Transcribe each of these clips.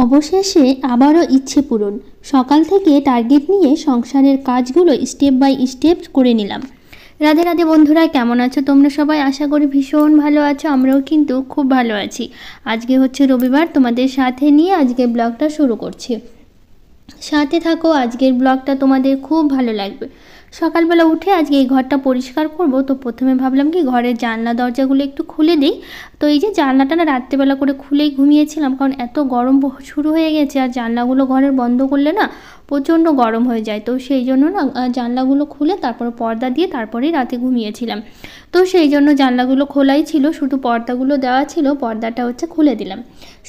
অবশেষে আবারও ইচ্ছে পূরণ। সকাল থেকে টার্গেট নিয়ে সংসারের কাজগুলো স্টেপ বাই স্টেপ করে নিলাম। রাধে রাধে বন্ধুরা, কেমন আছো তোমরা সবাই? আশা করি ভীষণ ভালো আছো। আমরাও কিন্তু খুব ভালো আছি। আজকে হচ্ছে রবিবার, তোমাদের সাথে নিয়ে আজকে ব্লগটা শুরু করছি। সাথে থাকো, আজকের ব্লগটা তোমাদের খুব ভালো লাগবে। সকালবেলা উঠে আজকে এই ঘরটা পরিষ্কার করব, তো প্রথমে ভাবলাম কি ঘরের জানলা দরজাগুলো একটু খুলে দিই। তো এই যে জানলাটা না রাত্রেবেলা করে খুলেই ঘুমিয়েছিলাম, কারণ এত গরম শুরু হয়ে গেছে, আর জানলাগুলো ঘরের বন্ধ করলে না প্রচণ্ড গরম হয়ে যায়। তো সেই জন্য না জানলাগুলো খুলে তারপর পর্দা দিয়ে তারপরেই রাতে ঘুমিয়েছিলাম। তো সেই জন্য জানলাগুলো খোলাই ছিল, শুধু পর্দাগুলো দেওয়া ছিল, পর্দাটা হচ্ছে খুলে দিলাম।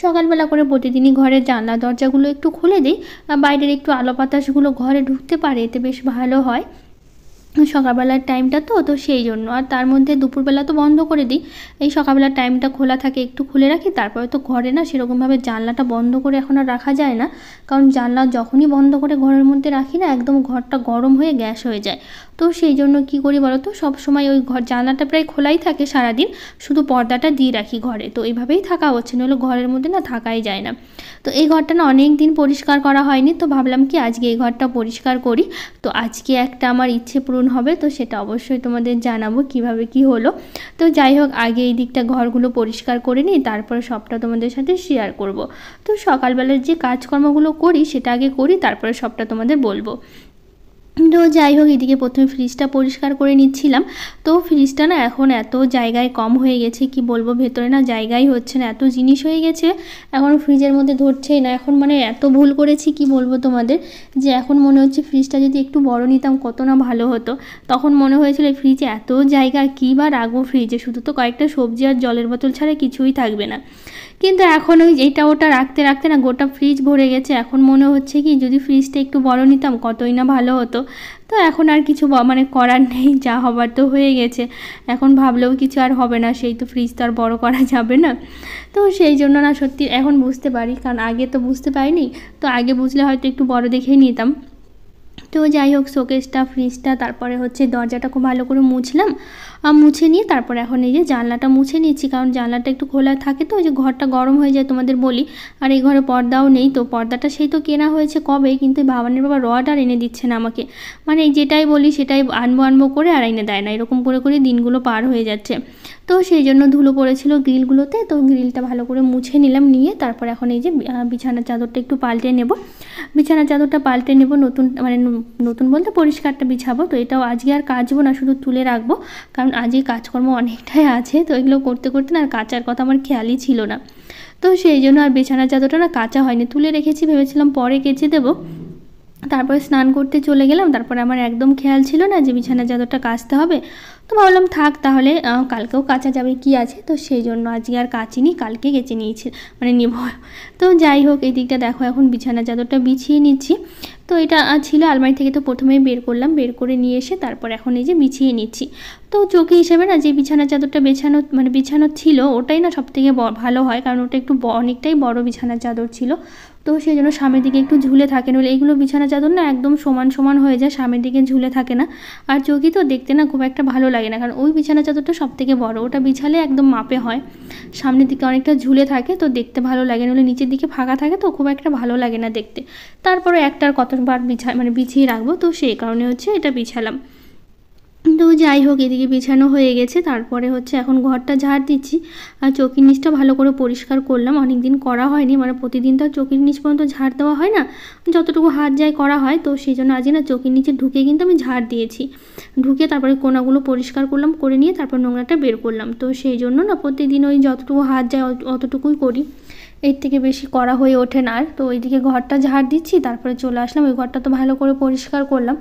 সকালবেলা করে প্রতিদিনই ঘরের জানলা দরজাগুলো একটু খুলে দিই, বাইরের একটু আলো বাতাসগুলো ঘরে ঢুকতে পারে, এতে বেশ ভালো হয় সকালবেলার টাইমটা। তো সেই জন্য, আর তার মধ্যে দুপুরবেলা তো বন্ধ করে দিই। এই সকালবেলার টাইমটা খোলা থাকে, একটু খুলে রাখি। তারপরে তো ঘরে না সেরকমভাবে জানলাটা বন্ধ করে এখন আর রাখা যায় না, কারণ জানলা যখনই বন্ধ করে ঘরের মধ্যে রাখি না একদম ঘরটা গরম হয়ে গ্যাস হয়ে যায়। তো সেই জন্য কী করি বলো তো, সবসময় ওই জানলাটা প্রায় খোলাই থাকে সারাদিন, শুধু পর্দাটা দিয়ে রাখি ঘরে। তো এইভাবেই থাকা হচ্ছে, নইলে ঘরের মধ্যে না থাকাই যায় না। তো এই ঘরটা না অনেক দিন পরিষ্কার করা হয়নি, তো ভাবলাম কি আজকে এই ঘরটা পরিষ্কার করি। তো আজকে একটা আমার ইচ্ছে পূরণ হবে, তো সেটা অবশ্যই তোমাদের জানাবো কিভাবে কি হলো। তো যাই হোক, আগে এই দিকটা ঘরগুলো পরিষ্কার করে নিই, তারপরে সবটা তোমাদের সাথে শেয়ার করব। তো সকালবেলার যে কাজকর্মগুলো করি সেটা আগে করি, তারপরে সবটা তোমাদের বলবো। তো যাই হোক, এদিকে প্রথমে ফ্রিজটা পরিষ্কার করে নিচ্ছিলাম। তো ফ্রিজটা না এখন এত জায়গায় কম হয়ে গেছে, কি বলবো, ভেতরে না জায়গাই হচ্ছে না, এত জিনিস হয়ে গেছে এখন ফ্রিজের মধ্যে ধরছেই না। এখন মানে এত ভুল করেছি কি বলবো তোমাদের, যে এখন মনে হচ্ছে ফ্রিজটা যদি একটু বড় নিতাম কত না ভালো হতো। তখন মনে হয়েছিল ফ্রিজে এত জায়গা কী বা রাখবো, ফ্রিজে শুধু তো কয়েকটা সবজি আর জলের বোতল ছাড়া কিছুই থাকবে না। কিন্তু এখন ওই এইটা ওটা রাখতে রাখতে না গোটা ফ্রিজ ভরে গেছে। এখন মনে হচ্ছে কি যদি ফ্রিজটা একটু বড় নিতাম কতই না ভালো হতো। তো এখন আর কিছু মানে করার নেই, যা হবার তো হয়ে গেছে। এখন ভাবলেও কিছু আর হবে না, সেই তো ফ্রিজ তো আর বড় করা যাবে না। তো সেই জন্য না সত্যি এখন বুঝতে পারি, কারণ আগে তো বুঝতে পারিনি। তো আগে বুঝলে হয়তো একটু বড় দেখেই নিতাম। তো যাই হোক, শোকেসটা, ফ্রিজটা, তারপরে হচ্ছে দরজাটা খুব ভালো করে মুছলাম। মুছে নিয়ে তারপরে এখন এই যে জানলাটা মুছে নিচ্ছি, কারণ জানলাটা একটু খোলা থাকে তো ওই যে ঘরটা গরম হয়ে যায় তোমাদের বলি। আর এই ঘরে পর্দাও নেই, তো পর্দাটা সেই তো কেনা হয়েছে কবে, কিন্তু ভাবানের বাবা রড আর এনে দিচ্ছে না আমাকে। মানে যেটাই বলি সেটাই আনবো আনবো করে আর এনে দেয় না, এরকম করে করে দিনগুলো পার হয়ে যাচ্ছে। তো সেই জন্য ধুলো পড়েছিল গ্রিলগুলোতে, তো গ্রিলটা ভালো করে মুছে নিলাম, নিয়ে তারপর এখন এই যে বিছানার চাদরটা একটু পাল্টে নেব। বিছানার চাদরটা পাল্টে নেব, নতুন মানে নতুন বলতে পরিষ্কারটা বিছাবো। তো এটাও আজকে আর কাচবো না, শুধু তুলে রাখবো, কারণ আজকে কাজকর্ম অনেকটাই আছে। তো এগুলো করতে করতে না আর কাচার কথা আমার খেয়ালই ছিল না। তো সেই জন্য আর বিছানার চাদরটা না কাচা হয়নি, তুলে রেখেছি, ভেবেছিলাম পরে কেচে দেবো। তারপরে স্নান করতে চলে গেলাম, তারপরে আমার একদম খেয়াল ছিল না যে বিছানার চাদরটা কাচতে হবে। তো ভাবলাম থাক তাহলে, কালকেও কাচা যাবে কি আছে। তো সেই জন্য আজকে আর কাচিনি, কালকে কেচে নিয়েছি মানে নেব। তো যাই হোক, এই দিকটা দেখো এখন বিছানার চাদরটা বিছিয়ে নিচ্ছি। তো এটা ছিল আলমারি থেকে, তো প্রথমেই বের করলাম, বের করে নিয়ে এসে তারপর এখন এই যে বিছিয়ে নিচ্ছি। তো চৌকি হিসেবে না যে বিছানার চাদরটা বিছানো ছিল ওটাই না সবথেকে ভালো হয়, কারণ ওটা একটু অনেকটাই বড় বিছানার চাদর ছিল। তো সেই জন্য সামনের দিকে একটু ঝুলে থাকে, নইলে এইগুলো বিছানা চাদর না একদম সমান সমান হয়ে যায়, সামনের দিকে ঝুলে থাকে না। আর চৌকি তো দেখতে না খুব একটা ভালো লাগে না, কারণ ওই বিছানা চাদরটা সবথেকে বড়, ওটা বিছালে একদম মাপে হয়, সামনের দিকে অনেকটা ঝুলে থাকে, তো দেখতে ভালো লাগে। নইলে নিচের দিকে ফাঁকা থাকে তো খুব একটা ভালো লাগে না দেখতে। তারপরে একটার কতবার বিছিয়ে রাখবো, তো সেই কারণে হচ্ছে এটা বিছালাম। তো যাই হোক, এদিকে বিছানো হয়ে গেছে, তারপরে হচ্ছে এখন ঘরটা ঝাড় দিচ্ছি। আর চৌকির নিচটা ভালো করে পরিষ্কার করলাম, অনেক দিন করা হয়নি, মানে প্রতিদিন তো চৌকির নিচ পর্যন্ত ঝাড় দেওয়া হয় না, যতটুকু হাত যায় করা হয়। তো সেই জন্য আজকে না চৌকির নিচে ঢুকে কিন্তু আমি ঝাড় দিয়েছি, ঢুকে তারপরে কোনাগুলো পরিষ্কার করলাম, করে নিয়ে তারপর নোংরাটা বের করলাম। তো সেই জন্য না প্রতিদিন ওই যতটুকু হাত যায় অতটুকুই করি, এর থেকে বেশি করা হয়ে ওঠে না। আর তো ওইদিকে ঘরটা ঝাড় দিচ্ছি, তারপরে চলে আসলাম, ওই ঘরটা তো ভালো করে পরিষ্কার করলাম।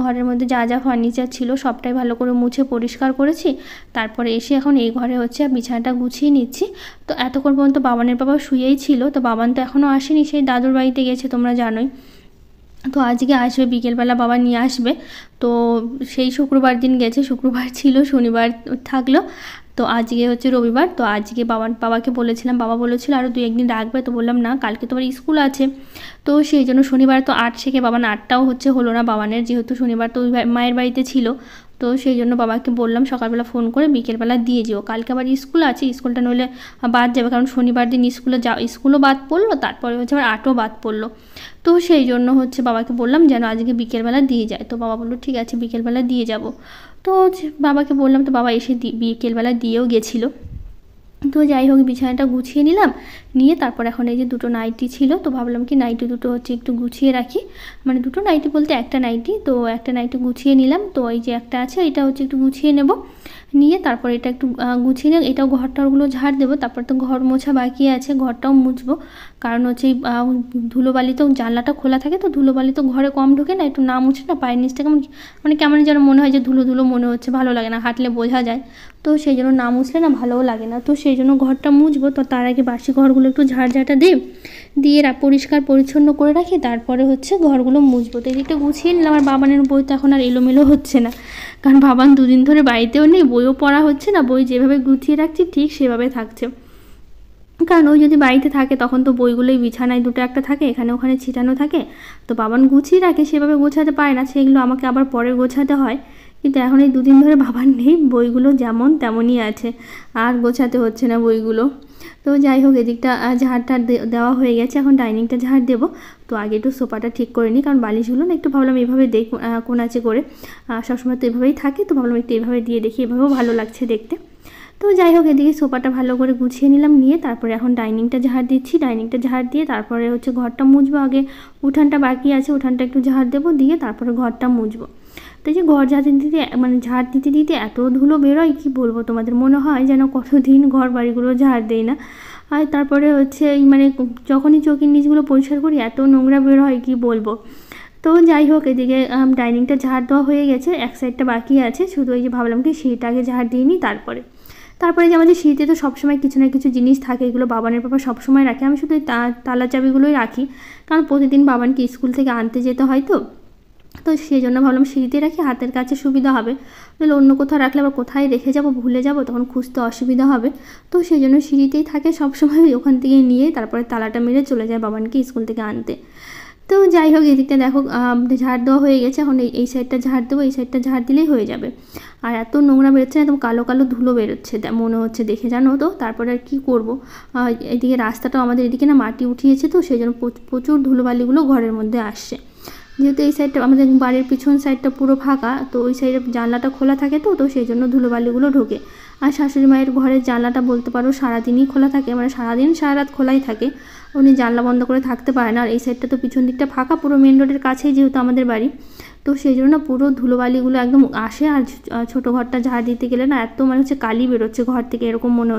ঘরের মধ্যে যা যা ফার্নিচার ছিল সবটাই ভালো করে মুছে পরিষ্কার করেছি। তারপরে এসে এখন এই ঘরে হচ্ছে বিছানাটা গুছিয়ে নিচ্ছি। তো এতক্ষণ পর্যন্ত বাবানের বাবা শুয়েই ছিল, তো বাবান তো এখনও আসেনি, সেই দাদুর বাড়িতে গেছে তোমরা জানোই। তো আজকে আসবে, বিকেলবেলা বাবা নিয়ে আসবে। তো সেই শুক্রবার দিন গেছে, শুক্রবার ছিল, শনিবার থাকলো, তো আজকে হচ্ছে রবিবার। তো আজকে বাবাকে বলেছিলাম, বাবা বলেছিল আরও 2-1 দিন রাখবে, তো বললাম না, কালকে তোমার স্কুল আছে। তো সেই জন্য শনিবার তো 8 থেকে বাবান 8টাও হচ্ছে হলো না বাবানের, যেহেতু শনিবার তো ওই মায়ের বাড়িতে ছিল। তো সেই জন্য বাবাকে বললাম সকালবেলা ফোন করে বিকেলবেলা দিয়ে যেও, কালকে আবার স্কুল আছে, স্কুলটা নইলে বাদ যাবে, কারণ শনিবার দিন স্কুলও বাদ পড়লো, তারপরে হচ্ছে আবার আটও বাদ পড়লো। তো সেই জন্য হচ্ছে বাবাকে বললাম যেন আজকে বিকেলবেলা দিয়ে যায়। তো বাবা বললো ঠিক আছে বিকেলবেলা দিয়ে যাব। তো বাবাকে বললাম, তো বাবা এসে বিকেলবেলা দিয়েও গেছিলো। তো যাই হোক বিছানাটা গুছিয়ে নিলাম, নিয়ে তারপর এখন এই যে দুটো নাইটি ছিল, তো ভাবলাম কি নাইটি দুটো হচ্ছে একটু গুছিয়ে রাখি, মানে দুটো নাইটি বলতে একটা নাইটি, তো একটা নাইটি গুছিয়ে নিলাম। তো এই যে একটা আছে এটা হচ্ছে একটু গুছিয়ে নেব, নিয়ে তারপর এটা একটু গুছিয়ে নিয়ে এটাও ঘরটাগুলো ঝাড় দেবো, তারপর তো ঘর মোছা বাকি আছে, ঘরটাও মুছবো, কারণ হচ্ছে এই ধুলোবালি তো জানলাটা খোলা থাকে, তো ধুলোবালি তো ঘরে কম ঢোকে না, একটু না মুছে না পায়ের নিচটা কেমন মানে কেমন যেন মনে হয় যে ধুলো ধুলো মনে হচ্ছে, ভালো লাগে না, হাঁটলে বোঝা যায়, তো সেই জন্য না মুছলে না ভালোও লাগে না। তো সেই জন্য ঘরটা মুছবো, তো তার আগে বাসি ঘরগুলো একটু ঝাড়ঝাঁটা দিয়ে পরিষ্কার পরিচ্ছন্ন করে রাখি, তারপরে হচ্ছে ঘরগুলো মুছবো। তো এদিকটা গুছিয়ে নিলাম। আর বাবানের বই তো এখন আর এলোমেলো হচ্ছে না, কারণ বাবান দুদিন ধরে বাড়িতেও নেই, বইও পড়া হচ্ছে না, বই যেভাবে গুছিয়ে রাখছি ঠিক সেভাবে থাকছে। কারণ ওই যদি বাড়িতে থাকে তখন তো বইগুলোই বিছানায় দুটো একটা থাকে, এখানে ওখানে ছিটানো থাকে, তো বাবান গুছিয়ে রাখে, সেভাবে গোছাতে পারে না, সেগুলো আমাকে আবার পরে গোছাতে হয়। কিন্তু এখন এই দুদিন ধরে বাবার নেই, বইগুলো যেমন তেমনই আছে, আর গোছাতে হচ্ছে না বইগুলো। তো যাই হোক এদিকটা ঝাড়টা দেওয়া হয়ে গেছে, এখন ডাইনিংটা ঝাড় দেবো। তো আগে একটু সোফাটা ঠিক করে নিই, কারণ বালিশগুলো না একটু ভাবলাম এইভাবে কোন আছে করে, সবসময় তো এভাবেই থাকে, তো ভাবলাম একটু এইভাবে দিয়ে দেখি, এভাবেও ভালো লাগছে দেখতে। তো যাই হোক এদিকে সোফাটা ভালো করে গুছিয়ে নিলাম, নিয়ে তারপরে এখন ডাইনিংটা ঝাড় দিচ্ছি, ডাইনিংটা ঝাড় দিয়ে তারপরে হচ্ছে ঘরটা মুছবো। আগে উঠানটা বাকি আছে, উঠানটা একটু ঝাড় দেবো, দিয়ে তারপরে ঘরটা মুছবো। তো এই যে ঘর ঝাড় দিতে মানে ঝাড় দিতে দিতে এত ধুলো বেরোয় কি বলবো তোমাদের, মনে হয় যেন কতদিন ঘর বাড়িগুলো ঝাড় দেয় না। আর তারপরে হচ্ছে মানে যখনই চোখের নিচগুলো পরিষ্কার করি এত নোংরা বের হয় কি বলবো। তো যাই হোক এদিকে ডাইনিংটা ঝাড় দেওয়া হয়ে গেছে, এক সাইডটা বাকি আছে, শুধু এই যে ভাবলাম কি সিঁড়িটা আগে ঝাড় দিয়ে নিই। তারপরে যে আমাদের সিঁড়িতে তো সবসময় কিছু না কিছু জিনিস থাকে, এগুলো বাবানের পাপা সবসময় রাখে, আমি শুধু তালা চাবিগুলোই রাখি, কারণ প্রতিদিন বাবানকে স্কুল থেকে আনতে যেতে হয়, তো সেই জন্য ভাবলাম সিঁড়িতে রাখি, হাতের কাছে সুবিধা হবে, তাহলে অন্য কোথাও রাখলে আবার কোথায় রেখে যাব ভুলে যাব, তখন খুঁজতে অসুবিধা হবে। তো সেই জন্য সিঁড়িতেই থাকে সবসময়, ওখান থেকে নিয়ে তারপরে তালাটা মেরে চলে যায় বাবানকে স্কুল থেকে আনতে। তো যাই হোক এদিকটা দেখো ঝাড় দেওয়া হয়ে গেছে, এখন এই সাইডটা ঝাড় দেবো, এই সাইডটা ঝাড় দিলেই হয়ে যাবে। আর এত নোংরা বেরোচ্ছে না, একদম কালো কালো ধুলো বেরোচ্ছে মনে হচ্ছে দেখে, জানো তো। তারপরে আর কী করবো, এদিকে রাস্তাটাও আমাদের এদিকে না মাটি উঠিয়েছে, তো সেই জন্য প্রচুর ধুলোবালিগুলো ঘরের মধ্যে আসছে। যেহেতু এই সাইডটা আমাদের বাড়ির পিছন সাইডটা পুরো ফাঁকা, তো ওই সাইডে জানলাটা খোলা থাকে, তো সেই জন্য ধুলোবালিগুলো ঢোকে। আর শাশুড়ি মায়ের ঘরের জানলাটা বলতে পারো সারাদিনই খোলা থাকে, মানে সারাদিন সারা রাত খোলাই থাকে, উনি জানলা বন্ধ করে থাকতে পারে না। আর এই সাইডটা তো পিছন দিকটা ফাঁকা, পুরো মেন রোডের কাছেই যেহেতু আমাদের বাড়ি, তো সেই জন্য পুরো ধুলোবালিগুলো একদম আসে। আর ছোটো ঘরটা ঝাড় দিতে গেলে না এত মানে হচ্ছে কালি বেরোচ্ছে ঘর থেকে, এরকম মনে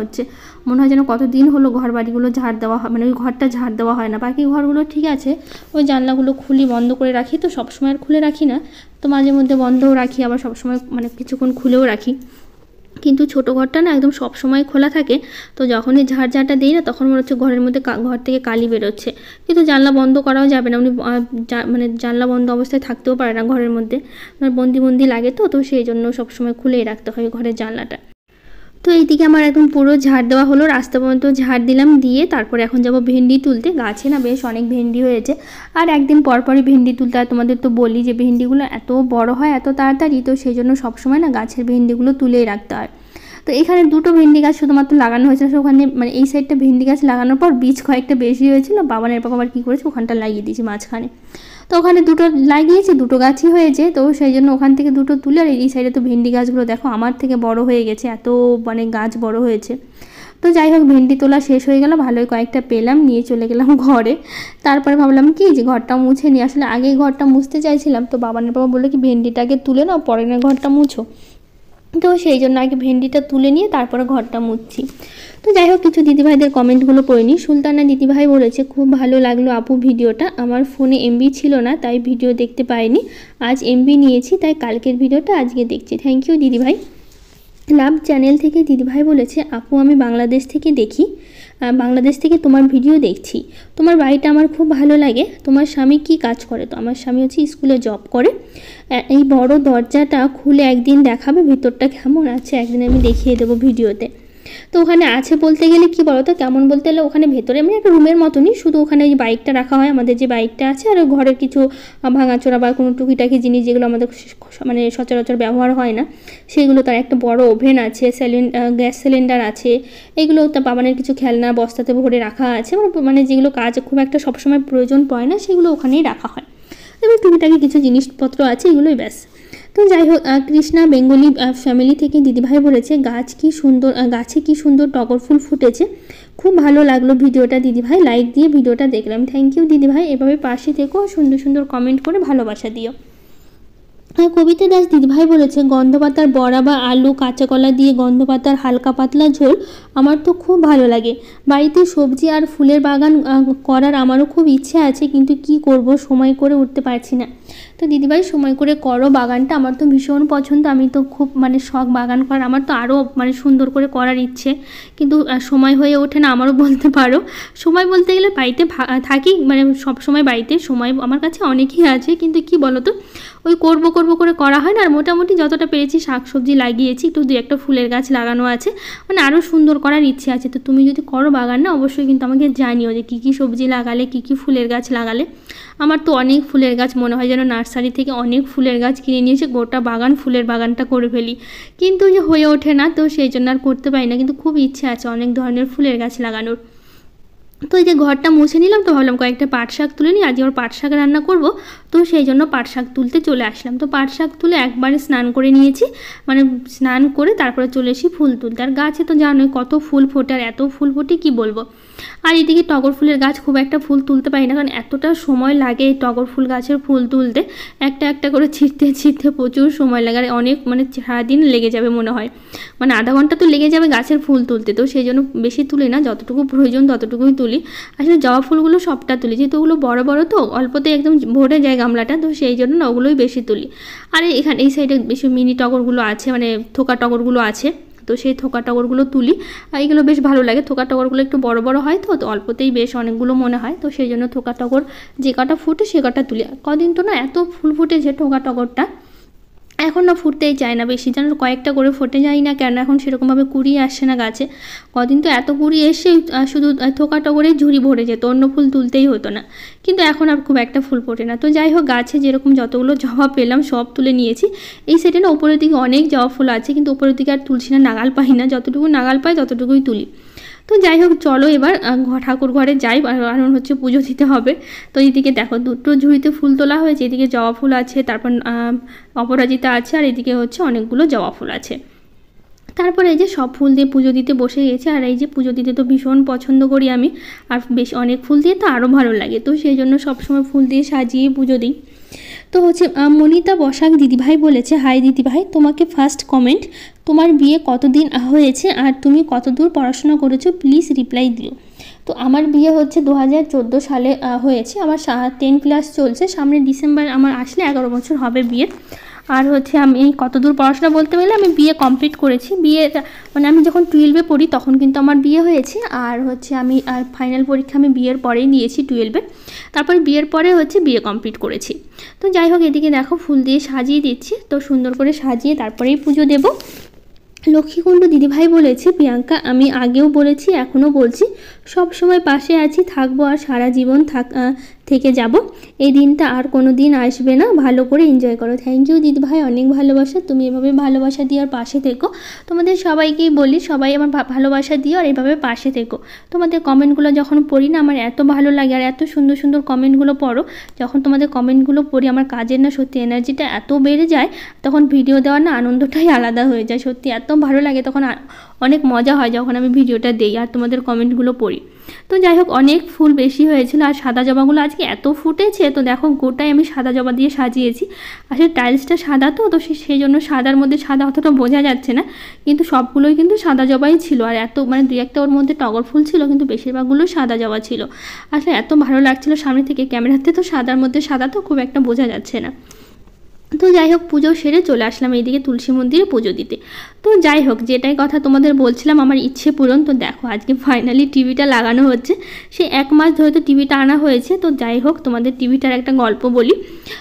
হয় যেন কতদিন হলো ঘর বাড়িগুলো ঝাড় দেওয়া হয়, মানে ওই ঘরটা ঝাড় দেওয়া হয় না। বাকি ঘরগুলো ঠিক আছে, ওই জানলাগুলো বন্ধ করে রাখি, তো সবসময় আর খুলে রাখি না, তো মাঝে মধ্যে বন্ধও রাখি, আবার সবসময় মানে কিছুক্ষণ খুলেও রাখি। কিন্তু ছোটো ঘরটা না একদম সব সময় খোলা থাকে, তো যখনই ঝাড়টা দিই না তখন মনে হচ্ছে ঘরের মধ্যে ঘর থেকে কালি বেরোচ্ছে। কিন্তু জানলা বন্ধ করাও যাবে না, উনি মানে জানলা বন্ধ অবস্থায় থাকতেও পারে না ঘরের মধ্যে, বন্দি লাগে, তো সেই জন্য সবসময় খুলেই রাখতে হয় ঘরের জানলাটা। তো এইদিকে আমার একদম পুরো ঝাড় দেওয়া হলো, রাস্তা পর্যন্ত ঝাড় দিলাম, দিয়ে তারপরে এখন যাব ভেন্ডি তুলতে। গাছে না বেশ অনেক ভেন্ডি হয়েছে, আর একদিন পরপরই ভেন্ডি তুলতে। আর তোমাদের তো বলি যে ভেন্ডিগুলো এত বড় হয় এত তাড়াতাড়ি, তো সেই জন্য সবসময় না গাছের ভেন্ডিগুলো তুলেই রাখতে হয়। তো এখানে দুটো ভেন্ডি গাছ শুধুমাত্র লাগানো হয়েছে, ওখানে মানে এই সাইডটা ভেন্ডি গাছ লাগানোর পর বীজ কয়েকটা বেশি হয়েছিল, বাবানের পাপা আবার কী করেছে ওখানটা লাগিয়ে দিয়েছি মাঝখানে, তো ওখানে দুটো লাগিয়েছি, দুটো গাছই হয়েছে, তো সেই জন্য ওখান থেকে দুটো তুলে। আর এই সাইডে তো ভেন্ডি গাছগুলো দেখো আমার থেকে বড় হয়ে গেছে, এত মানে গাছ বড় হয়েছে। তো যাই হোক ভেন্ডি তোলা শেষ হয়ে গেল, ভালোই কয়েকটা পেলাম, নিয়ে চলে গেলাম ঘরে। তারপরে ভাবলাম কি যে ঘরটা মুছে নিই, আসলে আগেই ঘরটা মুছতে চাইছিলাম, তো বাবানের বাবা বললো কি ভেন্ডিটাকে তুলে নাও, পরে না ঘরটা মুছো, তো সেই জন্য আগে ভেন্ডিটা তুলে নিয়ে তারপরে ঘরটা মুছছি। তো যাই হোক কিছু দিদিভাইদের কমেন্টগুলো পড়ে নিই। সুলতানা দিদিভাই বলেছে খুব ভালো লাগলো আপু ভিডিওটা, আমার ফোনে এমবি ছিল না তাই ভিডিও দেখতে পাইনি, আজ এমবি নিয়েছি তাই কালকের ভিডিওটা আজকে দেখছি। থ্যাংক ইউ দিদিভাই। লাভ চ্যানেল থেকে দিদিভাই বলেছে আপু আমি বাংলাদেশ থেকে দেখি, বাংলাদেশ থেকে তোমার ভিডিও দেখছি, তোমার বাড়িটা আমার খুব ভালো লাগে, তোমার স্বামী কি কাজ করে? তো আমার স্বামী হচ্ছে স্কুলে জব করে। এই বড় দরজাটা খুলে একদিন দেখাবে ভিতরটা কেমন আছে, একদিন আমি দেখিয়ে দেবো ভিডিওতে। তো ওখানে আছে বলতে গেলে কি বলো তো, কেমন বলতে গেলে ওখানে ভেতরে এমনি একটা রুমের মতনই, শুধু ওখানে ওই বাইকটা রাখা হয়, আমাদের যে বাইকটা আছে, আর ঘরের কিছু ভাঙাচোরা বা কোনো টুকিটাকি জিনিস যেগুলো আমাদের মানে সচরাচর ব্যবহার হয় না সেগুলো। তার একটা বড় ওভেন আছে, গ্যাস সিলিন্ডার আছে, এগুলো তার বাবানের কিছু খেলনা বস্তাতে ভরে রাখা আছে, মানে যেগুলো কাজ খুব একটা সবসময় প্রয়োজন পড়ে না সেগুলো ওখানেই রাখা হয়। এবং টুকিটাকি কিছু জিনিসপত্র আছে, এগুলোই ব্যাস। তো যাই হোক, কৃষ্ণা বেঙ্গলি ফ্যামিলি থেকে দিদিভাই বলেছে গাছে কি সুন্দর টগর ফুল ফুটেছে, খুব ভালো লাগলো ভিডিওটা দিদিভাই, লাইক দিয়ে ভিডিওটা দেখলাম। থ্যাংক ইউ দিদিভাই, এভাবে পাশে থেকো, সুন্দর সুন্দর কমেন্ট করে ভালোবাসা দিও। কবিতা দাস দিদিভাই বলেছে গন্ধপাতার বড়া বা আলু কাঁচা কলা দিয়ে গন্ধপাতার হালকা পাতলা ঝোল আমার তো খুব ভালো লাগে। বাড়িতে সবজি আর ফুলের বাগান করার আমারও খুব ইচ্ছে আছে, কিন্তু কি করব, সময় করে উঠতে পারছি না। তো দিদিভাই সময় করে করো বাগানটা, আমার তো ভীষণ পছন্দ, আমি তো খুব মানে শখ বাগান করার, আমার তো আরও মানে সুন্দর করে করার ইচ্ছে, কিন্তু সময় হয়ে ওঠে না আমারও বলতে পারো। সময় বলতে গেলে বাড়িতে থাকি, মানে সব সময় বাড়িতে সময় আমার কাছে অনেকই আছে, কিন্তু কি বলো তো ওই করব করে করা হয় না। আর মোটামুটি যতটা পেরেছি শাকসবজি লাগিয়েছি, একটু 2-1টা ফুলের গাছ লাগানো আছে, মানে আরও সুন্দর করার ইচ্ছে আছে। তো তুমি যদি করো বাগান না, অবশ্যই কিন্তু আমাকে জানিও যে কী কী সবজি লাগালে, কী কী ফুলের গাছ লাগালে। আমার তো অনেক ফুলের গাছ, মনে হয় যেন নার্সারি থেকে অনেক ফুলের গাছ কিনে নিয়েছে, গোটা বাগান ফুলের বাগানটা করে ফেলি, কিন্তু যে হয়ে ওঠে না, তো সেই জন্য আর করতে পারি না। কিন্তু খুব ইচ্ছে আছে অনেক ধরনের ফুলের গাছ লাগানোর। তো এই যে ঘরটা মুছে নিলাম, তো ভাবলাম কয়েকটা পাট শাক তুলে নিই, আজকে আবার পাট শাক রান্না করব, তো সেই জন্য পাট শাক তুলতে চলে আসলাম। তো পাট শাক তুলে একবারে স্নান করে নিয়েছি, মানে স্নান করে তারপরে চলে এসি ফুল তুলতে। আর গাছে তো জানোই কত ফুল ফোটে, আর এত ফুল ফোটে কি বলবো। আর এদিকে টগর ফুলের গাছ খুব একটা ফুল তুলতে পারি না, কারণ এতটা সময় লাগে এই টগর ফুল গাছের ফুল তুলতে, একটা একটা করে ছিঁড়তে প্রচুর সময় লাগে, আর অনেক মানে সারাদিন লেগে যাবে মনে হয়, মানে আধা ঘন্টা তো লেগে যাবে গাছের ফুল তুলতে। তো সেই জন্য বেশি তুলি না, যতটুকু প্রয়োজন ততটুকুই তুলি। আসলে জবা ফুলগুলো সবটা তুলি, যেহেতু ওগুলো বড় বড় তো অল্পতে একদম ভরে যায় গামলাটা, তো সেই জন্য না ওগুলোই বেশি তুলি। আর এখানে এই সাইডে বেশি মিনি টগরগুলো আছে, মানে থোকা টগরগুলো আছে, তো সেই থোকা টগরগুলো তুলি। আর এইগুলো বেশ ভালো লাগে, থোকা টগরগুলো একটু বড় বড় হয়, তো অল্পতেই বেশ অনেকগুলো মনে হয়, তো সেই জন্য থোকা টগর যে কটা ফুটে সে কটা তুলি। কদিন তো না এত ফুল ফুটেছে থোকা টগরটা, এখন না ফুটতেই চায় না বেশি, যেন কয়েকটা করে ফুটে যায় না কেন, এখন সেরকমভাবে কুড়ি আসছে না গাছে। কদিন তো এত কুড়ি এসে শুধু থোকা টগরেই ঝুড়ি ভরে যেত, অন্য ফুল তুলতেই হতো না, কিন্তু এখন আর খুব একটা ফুল ফোটে না। তো যাই হোক, গাছে যেরকম যতগুলো জবা পেলাম সব তুলে নিয়েছি। এই সাইডে না উপরের দিকে অনেক জবা ফুল আছে, কিন্তু উপরের দিকে আর তুলছি না, নাগাল পাই না, যতটুকু নাগাল পাই ততটুকুই তুলি। তো যাই হোক, চলো এবার ঠাকুর ঘরে যাই, কারণ হচ্ছে পুজো দিতে হবে। তো এইদিকে দেখো 2টো ঝুড়িতে ফুল তোলা হয়েছে, এদিকে জবা ফুল আছে, তারপর অপরাজিতা আছে, আর এদিকে হচ্ছে অনেকগুলো জবা ফুল আছে। তারপরে এই যে সব ফুল দিয়ে পুজো দিতে বসে গেছে। আর এই যে পুজো দিতে তো ভীষণ পছন্দ করি আমি, আর বেশ অনেক ফুল দিয়ে তো আরও ভালো লাগে, তো সেই জন্য সবসময় ফুল দিয়ে সাজিয়ে পুজো দিই। তো হচ্ছে মনিতা বসাক দিদিভাই বলেছে, হাই দিদিভাই, তোমাকে ফার্স্ট কমেন্ট, তোমার বিয়ে কতদিন হয়েছে আর তুমি কতদূর পড়াশোনা করেছো, প্লিজ রিপ্লাই দিও। তো আমার বিয়ে হচ্ছে 2014 সালে হয়েছে, আমার 10 ক্লাস চলছে, সামনে ডিসেম্বর আমার আসলে 11 বছর হবে বিয়ের। আর হচ্ছে আমি কতদূর পড়াশোনা বলতে গেলে আমি বিয়ে কমপ্লিট করেছি, বিয়ে মানে আমি যখন 12-এ পড়ি তখন কিন্তু আমার বিয়ে হয়েছে। আর হচ্ছে আমি ফাইনাল পরীক্ষা আমি বিয়ের পরেই দিয়েছি 12-এ, তারপর বিয়ের পরে হচ্ছে বিয়ে কমপ্লিট করেছি। তো যাই হোক, এদিকে দেখো ফুল দিয়ে সাজিয়ে দিচ্ছি, তো সুন্দর করে সাজিয়ে তারপরেই পুজো দেবো। লক্ষ্মীকুণ্ড দিদিভাই বলেছে, প্রিয়াঙ্কা আমি আগেও বলেছি এখনও বলছি, সব সময় পাশে আছি, থাকবো, আর সারা জীবন থেকে যাব, এই দিনটা আর কোনো দিন আসবে না, ভালো করে এনজয় করো। থ্যাংক ইউ দিদিভাই, অনেক ভালোবাসা, তুমি এভাবে ভালোবাসা দিয়ে আর পাশে থেকো। তোমাদের সবাইকেই বলি, সবাই আমার ভালোবাসা দিও আর এভাবে পাশে থেকো। তোমাদের কমেন্টগুলো যখন পড়ি না আমার এত ভালো লাগে, আর এত সুন্দর সুন্দর কমেন্টগুলো পড়ো, যখন তোমাদের কমেন্টগুলো পড়ি আমার কাজের না সত্যি এনার্জিটা এত বেড়ে যায়, তখন ভিডিও দেওয়ার না আনন্দটাই আলাদা হয়ে যায়, সত্যি এত ভালো লাগে, তখন অনেক মজা হয় যখন আমি ভিডিওটা দিই আর তোমাদের কমেন্টগুলো পড়ি। তো যাই হোক, অনেক ফুল বেশি হয়েছিল, আর সাদা জবাগুলো আজকে এত ফুটেছে, তো দেখো গোটাই আমি সাদা জবা দিয়ে সাজিয়েছি। আসলে টাইলসটা সাদা তো সেই জন্য সাদার মধ্যে সাদা অতটা বোঝা যাচ্ছে না, কিন্তু সবগুলোই কিন্তু সাদা জবাই ছিল, আর এত মানে 2-1টা ওর মধ্যে টগর ফুল ছিল, কিন্তু বেশিরভাগগুলোই সাদা জবা ছিল। আসলে এত ভালো লাগছিল সামনে থেকে, ক্যামেরাতে তো সাদার মধ্যে সাদা তো খুব একটা বোঝা যাচ্ছে না। তো যাই হোক পুজো সেরে চলে আসলাম এইদিকে তুলসী মন্দিরে পুজো দিতে। তো যাই হোক যেটাই কথা তোমাদের বলছিলাম আমার ইচ্ছে পূরণ। তো দেখো আজকে ফাইনালি টিভিটা লাগানো হচ্ছে। সে 1 মাস ধরে তো টিভিটা আনা হয়েছে। তো যাই হোক তোমাদের টিভিটার একটা গল্প বলি।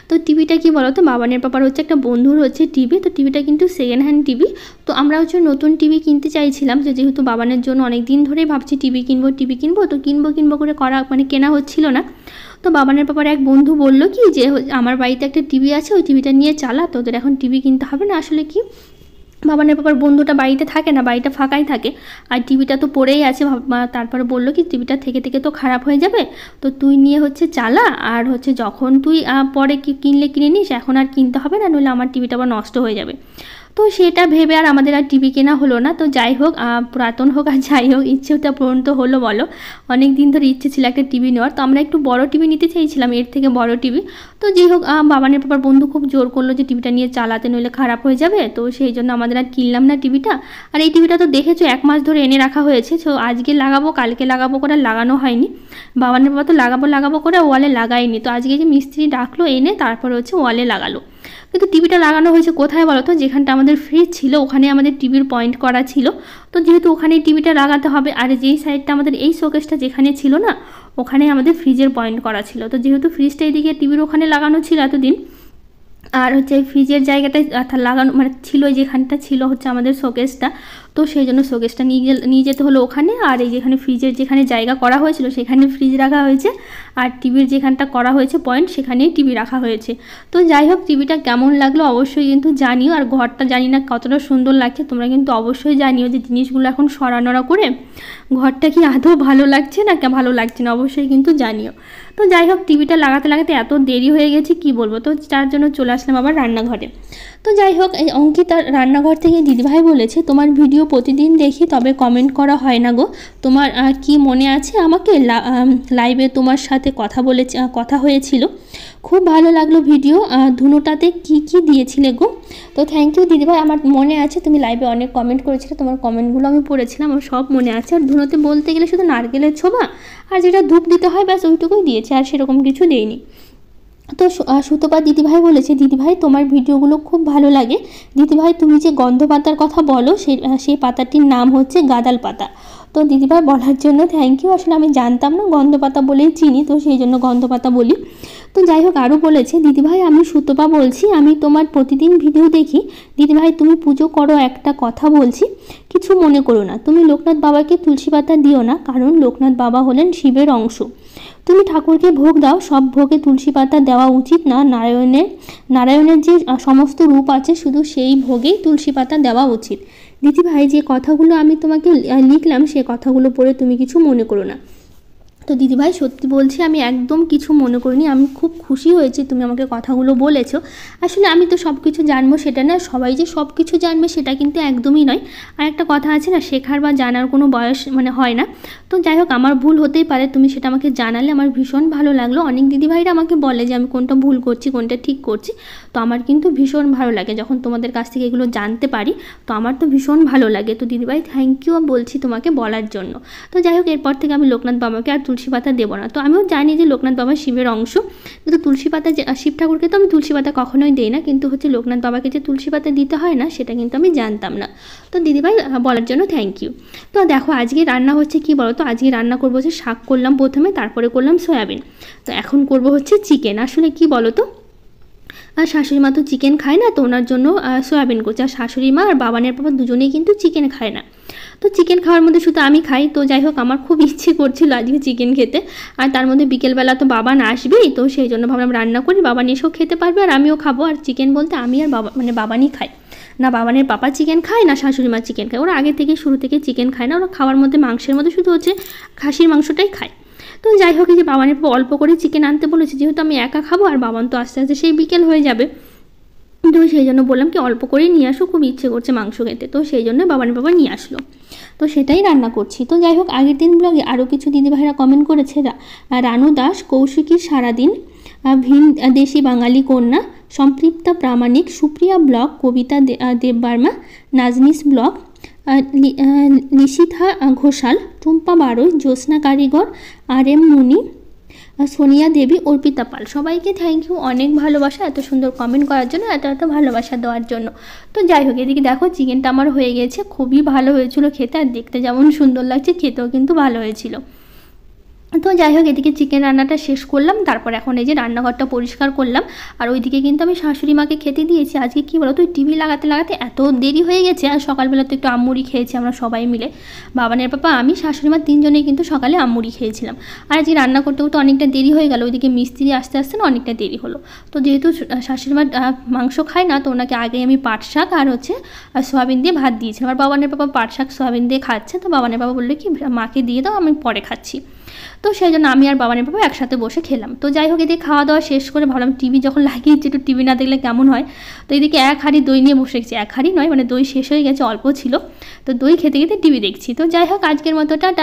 তো টিভিটা কি বলো তো, বাবানের পাপার হচ্ছে একটা বন্ধুর হচ্ছে টিভি। তো টিভিটা কিন্তু সেকেন্ড হ্যান্ড টিভি। তো আমরা হচ্ছে নতুন টিভি কিনতে চাইছিলাম, যেহেতু বাবানের জন্য অনেক দিন ধরেই ভাবছি টিভি কিনবো তো কিনবো করে কেনা হচ্ছিল না। তো বাবানের পাপার এক বন্ধু বললো কি যে আমার বাড়িতে একটা টিভি আছে, ওই টিভিটা নিয়ে চালা, তোদের এখন টিভি কিনতে হবে না। আসলে কি বাবানের পাপার বন্ধুটা বাড়িতে থাকে না, বাড়িটা ফাঁকাই থাকে, আর টিভিটা তো পড়েই আছে। তারপরে বললো কি টিভিটা থেকে তো খারাপ হয়ে যাবে, তো তুই নিয়ে হচ্ছে চালা, আর হচ্ছে যখন তুই পরে কিনলে কিনে নিস, এখন আর কিনতে হবে না, নইলে আমার টিভিটা আবার নষ্ট হয়ে যাবে। তো সেটা ভেবে আর আমাদের আর টিভি কেনা হলো না। তো যাই হোক পুরাতন হোক আর যাই হোক ইচ্ছেটা পূরণ তো হলো বলো। অনেক দিন ধরে ইচ্ছে ছিল একটা টিভি নেওয়ার। তো আমরা একটু বড় টিভি নিতে চাইছিলাম, এর থেকে বড় টিভি। তো যাই হোক বাবানের পাপার বন্ধু খুব জোর করলো যে টিভিটা নিয়ে চালাতে, নইলে খারাপ হয়ে যাবে। তো সেই জন্য আমাদের আর কিনলাম না টিভিটা। আর এই টিভিটা তো দেখেছো 1 মাস ধরে এনে রাখা হয়েছে। তো আজকে লাগাবো কালকে লাগাবো করে লাগানো হয়নি। বাবানের পাপা তো লাগাবো করে ওয়ালে লাগায়নি। তো আজকে যে মিস্ত্রি ডাকলো এনে তারপর হচ্ছে ওয়ালে লাগালো। কিন্তু টিভিটা লাগানো হয়েছে কোথায় বলো তো, যেখানটা আমাদের ফ্রিজ ছিল ওখানে আমাদের টিভির পয়েন্ট করা ছিল। তো যেহেতু ওখানে টিভিটা লাগাতে হবে, আর যেই সাইডটা আমাদের এই শোকেসটা যেখানে ছিল না, ওখানে আমাদের ফ্রিজের পয়েন্ট করা ছিল। তো যেহেতু ফ্রিজটা এদিকে টিভির ওখানে লাগানো ছিল এতদিন, আর হচ্ছে ফ্রিজের জায়গাটায় লাগানো মানে ছিল, যেখানটা ছিল হচ্ছে আমাদের শোকেসটা, তো সেই জন্য শোকেসটা নিয়ে যেতে হলো ওখানে। আর এই যেখানে ফ্রিজের যেখানে জায়গা করা হয়েছিল সেখানে ফ্রিজ রাখা হয়েছে, আর টিভির যেখানটা করা হয়েছে পয়েন্ট সেখানেই টিভি রাখা হয়েছে। তো যাই হোক টিভিটা কেমন লাগলো অবশ্যই কিন্তু জানিও। আর ঘরটা জানি না কতটা সুন্দর লাগছে, তোমরা কিন্তু অবশ্যই জানিও যে জিনিসগুলো এখন সরানোড়া করে ঘরটা কি আদৌ ভালো লাগছে না ভালো লাগছে না, অবশ্যই কিন্তু জানিও। তো যাই হোক টিভিটা লাগাতে এত দেরি হয়ে গেছে কি বলবো। তো তার জন্য চলে আসলাম আবার রান্নাঘরে। তো যাই হোক এই অঙ্কিতার রান্নাঘর থেকে দিদিভাই বলেছে তোমার ভিডিও প্রতিদিন দেখি, তবে কমেন্ট করা হয় না গো। তোমার কি মনে আছে আমাকে লাইভে তোমার সাথে কথা হয়েছিল, খুব ভালো লাগলো ভিডিও। ধুনোটাতে কি দিয়েছিলে গো? তো থ্যাংক ইউ দিদিভাই, আমার মনে আছে তুমি লাইভে অনেক কমেন্ট করেছিলে, তোমার কমেন্টগুলো আমি পড়েছিলাম, আমার সব মনে আছে। আর ধুনোতে বলতে গেলে শুধু নারকেলের ছোবা আর যেটা ধূপ দিতে হয় ব্যাস ওইটুকুই দিয়েছে, আর সেরকম কিছু দেয়নি। তো সুতপা দিদিভাই বলেছে দিদিভাই তোমার ভিডিওগুলো খুব ভালো লাগে। দিদিভাই তুমি যে গন্ধ পাতার কথা বলো সেই পাতাটির নাম হচ্ছে গাদাল পাতা। তো দিদিভাই বলার জন্য থ্যাংক ইউ। আসলে আমি জানতাম না, গন্ধ পাতা বলেই চিনি, তো সেই জন্য গন্ধ পাতা বলি। তো যাই হোক আরও বলেছে দিদিভাই আমি সুতপা বলছি, আমি তোমার প্রতিদিন ভিডিও দেখি। দিদিভাই তুমি পুজো করো, একটা কথা বলছি, কিছু মনে করো না। তুমি লোকনাথ বাবাকে তুলসী পাতা দিও না, কারণ লোকনাথ বাবা হলেন শিবের অংশ। তুমি ঠাকুরকে ভোগ দাও, সব ভোগে তুলসী পাতা দেওয়া উচিত না। নারায়ণের যে সমস্ত রূপ আছে শুধু সেই ভোগেই তুলসী পাতা দেওয়া উচিত। দিদিভাই যে কথাগুলো আমি তোমাকে লিখলাম সে কথাগুলো পড়ে তুমি কিছু মনে করো না। তো দিদিভাই সত্যি বলছি আমি একদম কিছু মনে করিনি, আমি খুব খুশি হয়েছি তুমি আমাকে কথাগুলো বলেছো। আসলে আমি তো সব কিছু জানবো সেটা না, সবাই যে সব কিছু জানবে সেটা কিন্তু একদমই নয়। আর একটা কথা আছে না, শেখার বা জানার কোনো বয়স হয় না। তো যাই হোক আমার ভুল হতেই পারে, তুমি সেটা আমাকে জানালে আমার ভীষণ ভালো লাগলো। অনেক দিদিভাইরা আমাকে বলে যে আমি কোনটা ভুল করছি কোনটা ঠিক করছি, তো আমার কিন্তু ভীষণ ভালো লাগে যখন তোমাদের কাছ থেকে এগুলো জানতে পারি, তো আমার তো ভীষণ ভালো লাগে। তো দিদিভাই থ্যাংক ইউ বলছি তোমাকে বলার জন্য। তো যাই হোক এরপর থেকে আমি লোকনাথ বাবাকে আর তুলসী পাতা দেবো না। তো আমিও জানি যে লোকনাথ বাবা শিবের অংশ, কিন্তু তুলসী পাতা শিব ঠাকুরকে তো আমি তুলসী পাতা কখনোই দিই না, কিন্তু হচ্ছে লোকনাথ বাবাকে যে তুলসী পাতা দিতে হয় না সেটা কিন্তু আমি জানতাম না। তো দিদিভাই বলার জন্য থ্যাংক ইউ। তো দেখো আজকে রান্না হচ্ছে কি বলো তো, আজকে রান্না করবো হচ্ছে শাক করলাম প্রথমে, তারপরে করলাম সয়াবিন, তো এখন করবো হচ্ছে চিকেন। আসলে কি বলো তো, আর শাশুড়ি মা তো চিকেন খায় না, তো ওনার জন্য সয়াবিন করছে। আর শাশুড়ি মা আর বাবানের বাবা দুজনেই কিন্তু চিকেন খায় না, তো চিকেন খাওয়ার মধ্যে শুধু আমি খাই। তো যাই হোক আমার খুব ইচ্ছে করছিল আজকে চিকেন খেতে, আর তার মধ্যে বিকেলবেলা তো বাবান আসবেই, তো সেই জন্য ভাবলাম রান্না করি, বাবান এসেও খেতে পারবে আর আমিও খাবো। আর চিকেন বলতে আমি আর বাবানই খাই না, বাবানের পাপা চিকেন খায় না শাশুড়ি মা চিকেন খায়, ওরা আগে থেকে শুরু থেকে চিকেন খায় না, ওরা খাওয়ার মধ্যে মাংসের মধ্যে শুধু হচ্ছে খাসির মাংসটাই খায়। তো যাই হোক এই যে বাবানের অল্প করে চিকেন আনতে বলেছে, যেহেতু আমি একা খাবো আর বাবান তো আস্তে আস্তে সেই বিকেল হয়ে যাবে, তো সেই জন্য বললাম কি অল্প করেই নিয়ে আসো, খুব ইচ্ছে করছে মাংস খেতে, তো সেই জন্য বাবানের বাবা নিয়ে আসলো, তো সেটাই রান্না করছি। তো যাই হোক আগের দিন ব্লগে আরও কিছু দিদিভাইরা কমেন্ট করেছে, রানু দাস, কৌশিকীর সারাদিন, ভিন দেশি বাঙালি কন্যা, সম্পৃক্তা প্রামাণিক, সুপ্রিয়া ব্লগ, কবিতা দেববর্মা, নাজনিস ব্লগ, নিশিথা ঘোষাল, টুম্পা বারোই, জ্যোৎস্না কারিগর, আর এম মুনি, সোনিয়া দেবী, অর্পিতা পাল, সবাইকে থ্যাংক ইউ, অনেক ভালোবাসা এত সুন্দর কমেন্ট করার জন্য, এত ভালোবাসা দেওয়ার জন্য। তো যাই হোক, এদিকে দেখো চিকেনটা আমার হয়ে গেছে, খুবই ভালো হয়েছিল খেতে, আর দেখতে যেমন সুন্দর লাগছে খেতেও কিন্তু ভালো হয়েছিল। তো যাই হোক, এদিকে চিকেন রান্নাটা শেষ করলাম, তারপর এখন এই যে রান্নাঘরটা পরিষ্কার করলাম। আর ওইদিকে কিন্তু আমি শাশুড়ি মাকে খেতে দিয়েছি। আজকে কী বলো তো, টিভি লাগাতে লাগাতে এত দেরি হয়ে গেছে, আর সকালবেলা তো একটু আমুড়ি খেয়েছি আমরা সবাই মিলে, বাবানের পাপা আমি শাশুড়ি মা তিনজনেই কিন্তু সকালে আমুড়ি খেয়েছিলাম। আর আজকে রান্না করতে করতে অনেকটা দেরি হয়ে গেল, ওইদিকে মিস্ত্রি আসতে আসতে না অনেকটা দেরি হলো। তো যেহেতু শাশুড়ি মা মাংস খায় না, তো ওনাকে আগে আমি পাট শাক আর সোয়াবিন দিয়ে ভাত দিয়েছিলাম। আর বাবানের পাপা পাট শাক সোয়াবিন দিয়ে খাচ্ছে, তো বাবানের বাবা বললো কি মাকে দিয়ে দাও, আমি পরে খাচ্ছি। তো সেই জন্য আমি আর বাবানের বাবা একসাথে বসে খেলাম। তো যাই হোক, এদিকে খাওয়া দাওয়া শেষ করে ভাবলাম টিভি যখন লাগিয়েছি একটু টিভি না দেখলে কেমন হয়। তো এদিকে এক হাঁড়ি দই নিয়ে বসে গেছি, এক হাঁড়ি নয় মানে দই শেষ হয়ে গেছে, অল্প ছিল। তো দই খেতে খেতে টিভি দেখছি। তো যাই হোক, আজকের মতো টাটা।